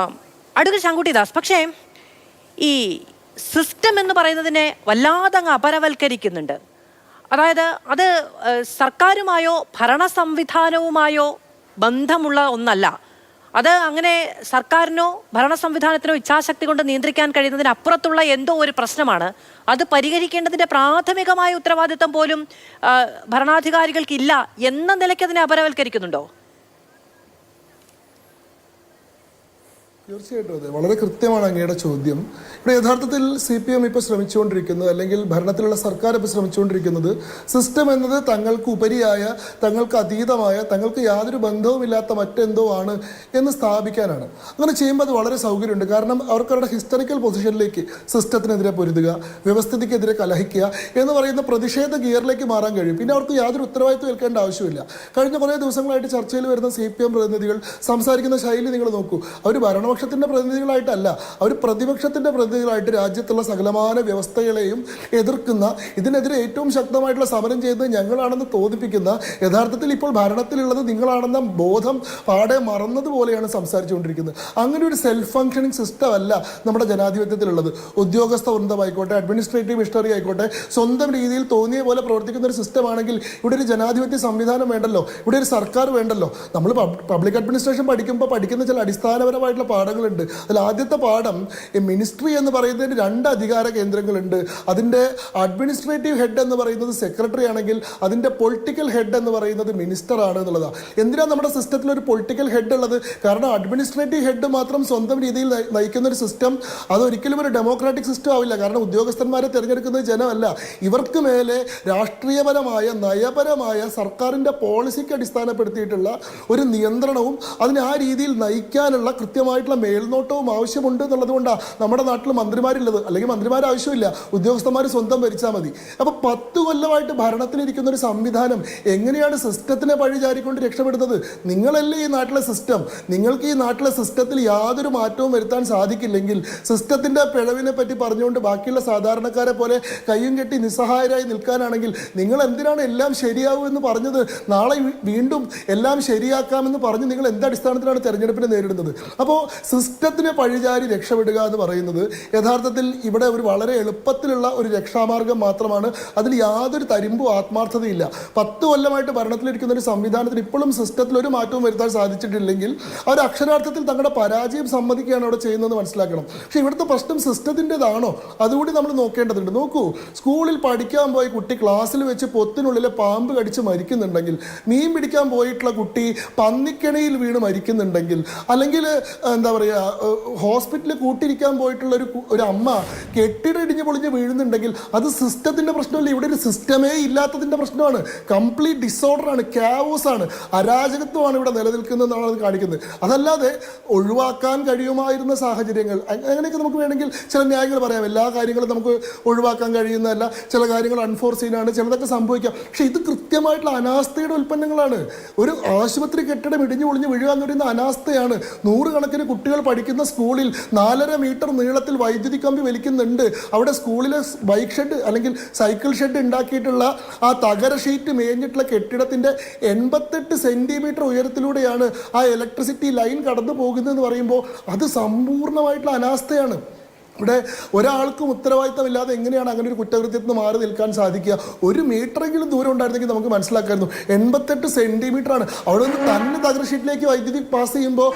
Advocate Shankuttidas, പക്ഷേ ഈ system എന്ന് പറയുന്നതിനെ വല്ലാതെ അങ്ങ് അപരവൽക്കരിക്കുന്നുണ്ട്. അതായത് അത് സർക്കാരുമായോ ഭരണ സംവിധാനവുമായോ ബന്ധമുള്ള ഒന്നല്ല. അത് അങ്ങനെ സർക്കാരിനോ ഭരണ സംവിധാനത്തിനോ ഇച്ഛാശക്തി കൊണ്ട് നിയന്ത്രിക്കാൻ കഴിയുന്നതിന് അപ്പുറത്തുള്ള എന്തോ ഒരു പ്രശ്നമാണ്. അത് പരിഹരിക്കേണ്ടതിൻ്റെ പ്രാഥമികമായ ഉത്തരവാദിത്തം പോലും ഭരണാധികാരികൾക്കില്ല എന്ന നിലയ്ക്ക് അതിനെ അപരവൽക്കരിക്കുന്നുണ്ടോ? തീർച്ചയായിട്ടും അതെ. വളരെ കൃത്യമാണ് അങ്ങയുടെ ചോദ്യം. ഇവിടെ യഥാർത്ഥത്തിൽ CPM ഇപ്പോൾ ശ്രമിച്ചുകൊണ്ടിരിക്കുന്നത്, അല്ലെങ്കിൽ ഭരണത്തിലുള്ള സർക്കാർ ഇപ്പോൾ ശ്രമിച്ചുകൊണ്ടിരിക്കുന്നത്, സിസ്റ്റം എന്നത് തങ്ങൾക്ക് ഉപരിയായ, തങ്ങൾക്ക് അതീതമായ, തങ്ങൾക്ക് യാതൊരു ബന്ധവുമില്ലാത്ത മറ്റെന്തോ ആണ് എന്ന് സ്ഥാപിക്കാനാണ്. അങ്ങനെ ചെയ്യുമ്പോൾ അത് വളരെ സൗകര്യമുണ്ട്. കാരണം അവർക്ക് അവരുടെ ഹിസ്റ്ററിക്കൽ പൊസിഷനിലേക്ക് സിസ്റ്റത്തിനെതിരെ പൊരുതുക, വ്യവസ്ഥിതിക്കെതിരെ കലഹിക്കുക എന്ന് പറയുന്ന പ്രതിഷേധ ഗിയറിലേക്ക് മാറാൻ കഴിയും. പിന്നെ അവർക്ക് യാതൊരു ഉത്തരവാദിത്വം ഏൽക്കേണ്ട ആവശ്യമില്ല. കഴിഞ്ഞ കുറേ ദിവസങ്ങളായിട്ട് ചർച്ചയിൽ വരുന്ന CPM പ്രതിനിധികൾ സംസാരിക്കുന്ന ശൈലി നിങ്ങൾ നോക്കൂ. അവർ ഭരണപക്ഷത്തിൻ്റെ പ്രതിനിധികളായിട്ടല്ല, അവർ പ്രതിപക്ഷത്തിൻ്റെ പ്രതിനിധികളായിട്ട് രാജ്യത്തുള്ള സകലമാന വ്യവസ്ഥകളെയും എതിർക്കുന്ന, ഇതിനെതിരെ ഏറ്റവും ശക്തമായിട്ടുള്ള സമരം ചെയ്യുന്നത് ഞങ്ങളാണെന്ന് തോന്നിപ്പിക്കുന്ന, യഥാർത്ഥത്തിൽ ഇപ്പോൾ ഭരണത്തിലുള്ളത് നിങ്ങളാണെന്ന ബോധം പാടെ മറന്നതുപോലെയാണ് സംസാരിച്ചുകൊണ്ടിരിക്കുന്നത്. അങ്ങനെ ഒരു സെൽഫ് ഫങ്ഷനിങ് സിസ്റ്റം അല്ല നമ്മുടെ ജനാധിപത്യത്തിലുള്ളത്. ഉദ്യോഗസ്ഥ വൃന്ദമായിക്കോട്ടെ, അഡ്മിനിസ്ട്രേറ്റീവ് ഹിസ്റ്ററി ആയിക്കോട്ടെ, സ്വന്തം രീതിയിൽ തോന്നിയ പോലെ പ്രവർത്തിക്കുന്ന ഒരു സിസ്റ്റം ആണെങ്കിൽ ഇവിടെ ഒരു ജനാധിപത്യ സംവിധാനം വേണ്ടല്ലോ, ഇവിടെ ഒരു സർക്കാർ വേണ്ടല്ലോ. നമ്മൾ പബ്ലിക് അഡ്മിനിസ്ട്രേഷൻ പഠിക്കുന്ന ചില അടിസ്ഥാനപരമായിട്ടുള്ള പാഠങ്ങളുണ്ട്. അതിൽ ആദ്യത്തെ പാഠം, മിനിസ്ട്രി എന്ന് പറയുന്നതിന് 2 അധികാര കേന്ദ്രങ്ങളുണ്ട്. അതിൻ്റെ അഡ്മിനിസ്ട്രേറ്റീവ് ഹെഡ് എന്ന് പറയുന്നത് സെക്രട്ടറി ആണെങ്കിൽ അതിൻ്റെ പൊളിറ്റിക്കൽ ഹെഡ് എന്ന് പറയുന്നത് മിനിസ്റ്റർ ആണ് എന്നുള്ളതാണ്. എന്തിനാണ് നമ്മുടെ സിസ്റ്റത്തിൽ ഒരു പൊളിറ്റിക്കൽ ഹെഡ് ഉള്ളത്? കാരണം അഡ്മിനിസ്ട്രേറ്റീവ് ഹെഡ് മാത്രം സ്വന്തം രീതിയിൽ നയിക്കുന്ന ഒരു സിസ്റ്റം അതൊരിക്കലും ഒരു ഡെമോക്രാറ്റിക് സിസ്റ്റം ആവില്ല. കാരണം ഉദ്യോഗസ്ഥന്മാരെ തിരഞ്ഞെടുക്കുന്നത് ജനമല്ല. ഇവർക്ക് മേലെ രാഷ്ട്രീയപരമായ, നയപരമായ, സർക്കാരിൻ്റെ പോളിസിക്ക് അടിസ്ഥാനപ്പെടുത്തിയിട്ടുള്ള ഒരു നിയന്ത്രണവും അതിനെ ആ രീതിയിൽ നയിക്കാനുള്ള കൃത്യമായിട്ടുള്ള മേൽനോട്ടവും ആവശ്യമുണ്ട് എന്നുള്ളത് കൊണ്ടാണ് നമ്മുടെ നാട്ടിൽ മന്ത്രിമാരുള്ളത്. അല്ലെങ്കിൽ മന്ത്രിമാർ ആവശ്യമില്ല, ഉദ്യോഗസ്ഥന്മാർ സ്വന്തം ഭരിച്ചാൽ മതി. അപ്പോൾ 10 കൊല്ലമായിട്ട് ഭരണത്തിലിരിക്കുന്ന ഒരു സംവിധാനം എങ്ങനെയാണ് സിസ്റ്റത്തിനെ പഴിചാരിക്കൊണ്ട് രക്ഷപ്പെടുന്നത്? നിങ്ങളല്ലേ ഈ നാട്ടിലെ സിസ്റ്റം. നിങ്ങൾക്ക് ഈ നാട്ടിലെ സിസ്റ്റത്തിൽ യാതൊരു മാറ്റവും വരുത്താൻ സാധിക്കില്ലെങ്കിൽ, സിസ്റ്റത്തിൻ്റെ പിഴവിനെ പറ്റി പറഞ്ഞുകൊണ്ട് ബാക്കിയുള്ള സാധാരണക്കാരെ പോലെ കയ്യും കെട്ടി നിസ്സഹായരായി നിൽക്കാനാണെങ്കിൽ നിങ്ങൾ എന്തിനാണ് എല്ലാം ശരിയാവുമെന്ന് പറഞ്ഞത്? നാളെ വീണ്ടും എല്ലാം ശരിയാക്കാമെന്ന് പറഞ്ഞ് നിങ്ങൾ എന്തടിസ്ഥാനത്തിലാണ് തെരഞ്ഞെടുപ്പിനെ നേരിടുന്നത്? അപ്പോൾ സിസ്റ്റത്തിനെ പഴിചാരി രക്ഷപ്പെടുക എന്ന് പറയുന്നത് യഥാർത്ഥത്തിൽ ഇവിടെ ഒരു വളരെ എളുപ്പത്തിലുള്ള ഒരു രക്ഷാമാർഗം മാത്രമാണ്. അതിൽ യാതൊരു തരിമ്പും ആത്മാർത്ഥതയില്ല. 10 കൊല്ലമായിട്ട് ഭരണത്തിലിരിക്കുന്ന ഒരു സംവിധാനത്തിന് ഇപ്പോഴും സിസ്റ്റത്തിൽ ഒരു മാറ്റവും വരുത്താൻ സാധിച്ചിട്ടില്ലെങ്കിൽ അവർ അക്ഷരാർത്ഥത്തിൽ തങ്ങളുടെ പരാജയം സമ്മതിക്കുകയാണ് അവിടെ ചെയ്യുന്നതെന്ന് മനസ്സിലാക്കണം. പക്ഷേ ഇവിടുത്തെ പ്രശ്നം സിസ്റ്റത്തിൻ്റെതാണോ? അതുകൂടി നമ്മൾ നോക്കേണ്ടതുണ്ട്. നോക്കൂ, സ്കൂളിൽ പഠിക്കാൻ പോയ കുട്ടി ക്ലാസ്സിൽ വെച്ച് പൊത്തിനുള്ളിലെ പാമ്പ് കടിച്ച് മരിക്കുന്നുണ്ടെങ്കിൽ, മീൻ പിടിക്കാൻ പോയിട്ടുള്ള കുട്ടി പന്നിക്കണിയിൽ വീണ് മരിക്കുന്നുണ്ടെങ്കിൽ, അല്ലെങ്കിൽ എന്താ പറയുക, ഹോസ്പിറ്റലിൽ കൂട്ടിരിക്കാൻ പോയിട്ടുള്ള ഒരു അമ്മ കെട്ടിടം ഇടിഞ്ഞ് പൊളിഞ്ഞ് വീഴുന്നുണ്ടെങ്കിൽ അത് സിസ്റ്റത്തിൻ്റെ പ്രശ്നമല്ല. ഇവിടെ ഒരു സിസ്റ്റമേ ഇല്ലാത്തതിൻ്റെ പ്രശ്നമാണ്. കംപ്ലീറ്റ് ഡിസോർഡറാണ്, ക്യാവോസാണ്, അരാജകത്വമാണ് ഇവിടെ നിലനിൽക്കുന്നതെന്നാണ് അത് കാണിക്കുന്നത്. അതല്ലാതെ ഒഴിവാക്കാൻ കഴിയുമായിരുന്ന സാഹചര്യങ്ങൾ, അങ്ങനെയൊക്കെ നമുക്ക് വേണമെങ്കിൽ ചില ന്യായങ്ങൾ പറയാം. എല്ലാ കാര്യങ്ങളും നമുക്ക് ഒഴിവാക്കാൻ കഴിയുന്നതല്ല, ചില കാര്യങ്ങൾ അൺഫോർസീനാണ്, ചിലതൊക്കെ സംഭവിക്കാം. പക്ഷെ ഇത് കൃത്യമായിട്ടുള്ള അനാസ്ഥയുടെ ഉൽപ്പന്നങ്ങളാണ്. ഒരു ആശുപത്രി കെട്ടിടം ഇടിഞ്ഞു പൊളിഞ്ഞ് വീഴുക എന്ന് പറയുന്ന അനാസ്ഥയാണ്. 100 കണക്കിന് കുട്ടികൾ പഠിക്കുന്ന സ്കൂളിൽ 4.5 മീറ്റർ നീളത്തിൽ വൈദ്യുതി കമ്പി വലിക്കുന്നുണ്ട്. അവിടെ സ്കൂളിലെ ബൈക്ക് ഷെഡ് അല്ലെങ്കിൽ സൈക്കിൾ ഷെഡ് ഉണ്ടാക്കിയിട്ടുള്ള ആ തകര ഷീറ്റ് മേഞ്ഞിട്ടുള്ള കെട്ടിടത്തിൻ്റെ 88 സെൻറ്റിമീറ്റർ ഉയരത്തിലൂടെയാണ് ആ ഇലക്ട്രിസിറ്റി ലൈൻ കടന്നു പോകുന്നതെന്ന് പറയുമ്പോൾ അത് സമ്പൂർണ്ണമായിട്ടുള്ള അനാസ്ഥയാണ്. ഇവിടെ ഒരാൾക്കും ഉത്തരവാദിത്തമില്ലാതെ എങ്ങനെയാണ് അങ്ങനെ ഒരു കുറ്റകൃത്യത്തിൽ നിന്ന് മാറി നിൽക്കാൻ സാധിക്കുക? 1 മീറ്ററെങ്കിലും ദൂരം ഉണ്ടായിരുന്നെങ്കിൽ നമുക്ക് മനസ്സിലാക്കായിരുന്നു. 88 സെൻറ്റിമീറ്ററാണ്. അവിടെ നിന്ന് തന്നെ തകര ഷീറ്റിലേക്ക് വൈദ്യുതി പാസ് ചെയ്യുമ്പോൾ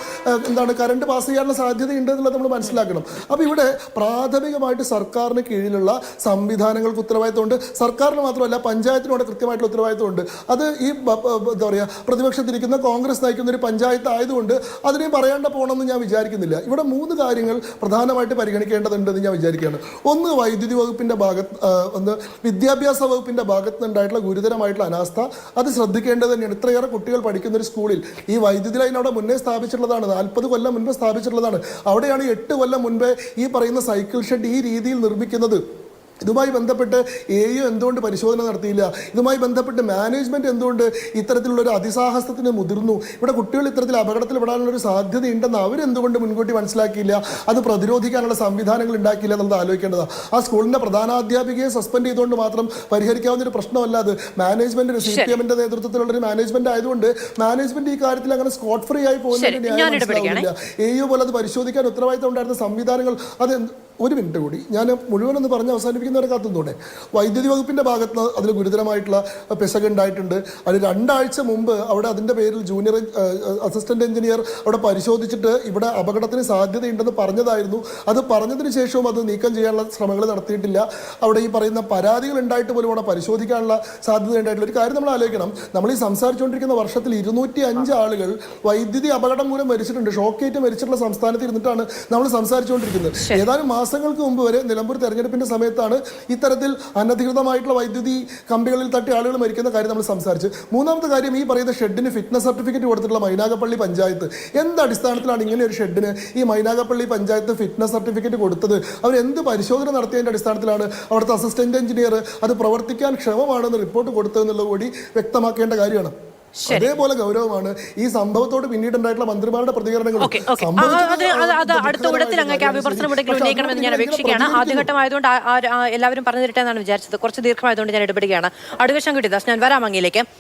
കറണ്ട് പാസ് ചെയ്യാനുള്ള സാധ്യതയുണ്ട് എന്നുള്ളത് നമ്മൾ മനസ്സിലാക്കണം. അപ്പോൾ ഇവിടെ പ്രാഥമികമായിട്ട് സർക്കാരിന് കീഴിലുള്ള സംവിധാനങ്ങൾക്ക് ഉത്തരവാദിത്തമുണ്ട്. സർക്കാരിന് മാത്രമല്ല, പഞ്ചായത്തിനോട് കൃത്യമായിട്ടുള്ള ഉത്തരവാദിത്തമുണ്ട്. അത് ഈ എന്താ പറയുക, പ്രതിപക്ഷത്തിരിക്കുന്ന കോൺഗ്രസ് നയിക്കുന്ന ഒരു പഞ്ചായത്ത് ആയതുകൊണ്ട് അതിനെയും പറയാണ്ട് പോകണമെന്ന് ഞാൻ വിചാരിക്കുന്നില്ല. ഇവിടെ 3 കാര്യങ്ങൾ പ്രധാനമായിട്ട് പരിഗണിക്കേണ്ടത് ഉണ്ടെന്ന് ഞാൻ വിചാരിക്കുകയാണ്. ഒന്ന്, വൈദ്യുതി വകുപ്പിൻ്റെ ഭാഗത്ത്, വിദ്യാഭ്യാസ വകുപ്പിൻ്റെ ഭാഗത്ത് നിന്നുണ്ടായിട്ടുള്ള ഗുരുതരമായിട്ടുള്ള അനാസ്ഥ. അത് ശ്രദ്ധിക്കേണ്ടത് തന്നെയാണ്. ഇത്രയേറെ കുട്ടികൾ പഠിക്കുന്ന ഒരു സ്കൂളിൽ ഈ വൈദ്യുതി ലൈൻ അവിടെ മുന്നേ സ്ഥാപിച്ചിട്ടുള്ളതാണ്, 40 കൊല്ലം മുൻപ് സ്ഥാപിച്ചിട്ടുള്ളതാണ്. അവിടെയാണ് 8 കൊല്ലം മുൻപേ ഈ പറയുന്ന സൈക്കിൾ ഷെഡ് ഈ രീതിയിൽ നിർമ്മിക്കുന്നത്. ഇതുമായി ബന്ധപ്പെട്ട് എയു എന്തുകൊണ്ട് പരിശോധന നടത്തിയില്ല? ഇതുമായി ബന്ധപ്പെട്ട് മാനേജ്മെന്റ് എന്തുകൊണ്ട് ഇത്തരത്തിലുള്ള ഒരു അതിസാഹസത്തിന് മുതിർന്നു? ഇവിടെ കുട്ടികൾ ഇത്തരത്തിൽ അപകടത്തിൽപ്പെടാനുള്ള ഒരു സാധ്യതയുണ്ടെന്ന് അവരെന്തുകൊണ്ട് മുൻകൂട്ടി മനസ്സിലാക്കിയില്ല? അത് പ്രതിരോധിക്കാനുള്ള സംവിധാനങ്ങൾ ഉണ്ടാക്കിയില്ല എന്നുള്ളത് ആലോചിക്കേണ്ടതാണ്. ആ സ്കൂളിന്റെ പ്രധാനാധ്യാപികയെ സസ്പെൻഡ് ചെയ്തുകൊണ്ട് മാത്രം പരിഹരിക്കാവുന്ന ഒരു പ്രശ്നമല്ല അത്. മാനേജ്മെന്റിന് CPM-ന്റെ നേതൃത്വത്തിലുള്ള ഒരു മാനേജ്മെന്റ് ആയതുകൊണ്ട് മാനേജ്മെന്റ് ഈ കാര്യത്തിൽ അങ്ങനെ സ്കോട്ട് ഫ്രീ ആയി പോകുന്നതിന് ന്യായം മനസ്സിലാവുന്നില്ല. എയു പോലെ അത് പരിശോധിക്കാൻ ഉത്തരവാദിത്തം ഉണ്ടായിരുന്ന സംവിധാനങ്ങൾ അത് ഒരു മിനിറ്റ് കൂടി ഞാൻ മുഴുവനൊന്ന് പറഞ്ഞ് അവസാനിപ്പിക്കുന്നവരെ കാത്തുന്നൂടെ. വൈദ്യുതി വകുപ്പിൻ്റെ ഭാഗത്ത് നിന്ന് അതിൽ ഗുരുതരമായിട്ടുള്ള പെശക് ഉണ്ടായിട്ടുണ്ട്. അത് 2 ആഴ്ച മുമ്പ് അവിടെ അതിൻ്റെ പേരിൽ ജൂനിയർ അസിസ്റ്റന്റ് എഞ്ചിനീയർ അവിടെ പരിശോധിച്ചിട്ട് ഇവിടെ അപകടത്തിന് സാധ്യതയുണ്ടെന്ന് പറഞ്ഞതായിരുന്നു. അത് പറഞ്ഞതിന് ശേഷവും അത് നീക്കം ചെയ്യാനുള്ള ശ്രമങ്ങൾ നടത്തിയിട്ടില്ല. അവിടെ ഈ പറയുന്ന പരാതികൾ ഉണ്ടായിട്ട് പോലും അവിടെ പരിശോധിക്കാനുള്ള സാധ്യത ഉണ്ടായിട്ടുള്ള ഒരു കാര്യം നമ്മൾ ആലോചിക്കണം. നമ്മൾ ഈ സംസാരിച്ചുകൊണ്ടിരിക്കുന്ന വർഷത്തിൽ 205 ആളുകൾ വൈദ്യുതി അപകടം മൂലം മരിച്ചിട്ടുണ്ട്. ഷോക്കേറ്റ് മരിച്ചിട്ടുള്ള സംസ്ഥാനത്ത് ഇരുന്നിട്ടാണ് നമ്മൾ സംസാരിച്ചുകൊണ്ടിരിക്കുന്നത്. ഏതാനും മാസങ്ങൾക്ക് മുമ്പ് വരെ നിലമ്പൂർ തെരഞ്ഞെടുപ്പിന്റെ സമയത്താണ് ഇത്തരത്തിൽ അനധികൃതമായിട്ടുള്ള വൈദ്യുതി കമ്പികളിൽ തട്ടി ആളുകൾ മരിക്കുന്ന കാര്യം നമ്മൾ സംസാരിച്ച്. മൂന്നാമത്തെ കാര്യം, ഈ പറയുന്ന ഷെഡിന് ഫിറ്റ്നസ് സർട്ടിഫിക്കറ്റ് കൊടുത്തിട്ടുള്ള മൈനാഗപ്പള്ളി പഞ്ചായത്ത് എന്ത് അടിസ്ഥാനത്തിലാണ് ഇങ്ങനെ ഒരു ഷെഡിന് ഈ മൈനാഗപ്പള്ളി പഞ്ചായത്ത് ഫിറ്റ്നസ് സർട്ടിഫിക്കറ്റ് കൊടുത്തത്? അവർ എന്ത് പരിശോധന നടത്തിയതിന്റെ അടിസ്ഥാനത്തിലാണ് അവിടുത്തെ അസിസ്റ്റന്റ് എഞ്ചിനീയർ അത് പ്രവർത്തിക്കാൻ ക്ഷമമാണെന്ന് റിപ്പോർട്ട് കൊടുത്തതെന്നുള്ളത് കൂടി വ്യക്തമാക്കേണ്ട കാര്യമാണ്. അതേപോലെ ഗൗരവമാണ് ഈ സംഭവത്തോട് പിന്നീട് ഉണ്ടായിട്ടുള്ള മന്ത്രിമാരുടെ പ്രതികരണങ്ങൾ. അടുത്ത കൂടത്തിൽ അങ്ങേക്ക് വിമർശനം ഉന്നയിക്കണമെന്ന് ഞാൻ അപേക്ഷിക്കുകയാണ്. ആദ്യഘട്ടമായതുകൊണ്ട് എല്ലാവരും പറഞ്ഞു തരട്ടെ എന്നാണ് വിചാരിച്ചത്. കുറച്ച് ദീർഘമായതുകൊണ്ട് ഞാൻ ഇടപെടുകയാണ്. അടുത്ത ശങ്കുട്ടി ദാസ്, ഞാൻ വരാം അങ്ങയിലേക്ക്.